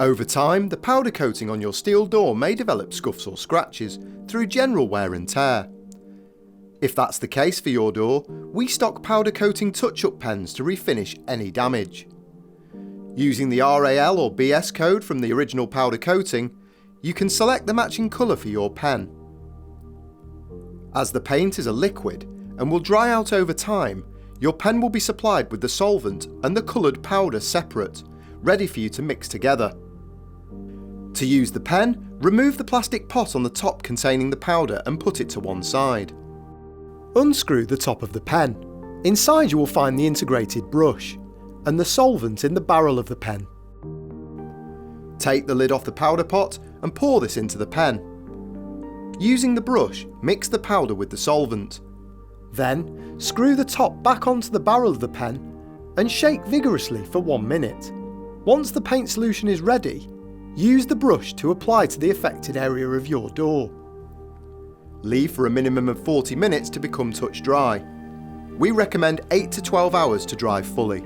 Over time, the powder coating on your steel door may develop scuffs or scratches through general wear and tear. If that's the case for your door, we stock powder coating touch-up pens to refinish any damage. Using the RAL or BS code from the original powder coating, you can select the matching colour for your pen. As the paint is a liquid and will dry out over time, your pen will be supplied with the solvent and the coloured powder separate, ready for you to mix together. To use the pen, remove the plastic pot on the top containing the powder and put it to one side. Unscrew the top of the pen. Inside you will find the integrated brush and the solvent in the barrel of the pen. Take the lid off the powder pot and pour this into the pen. Using the brush, mix the powder with the solvent. Then, screw the top back onto the barrel of the pen and shake vigorously for 1 minute. Once the paint solution is ready, use the brush to apply to the affected area of your door. Leave for a minimum of 40 minutes to become touch dry. We recommend 8 to 12 hours to dry fully.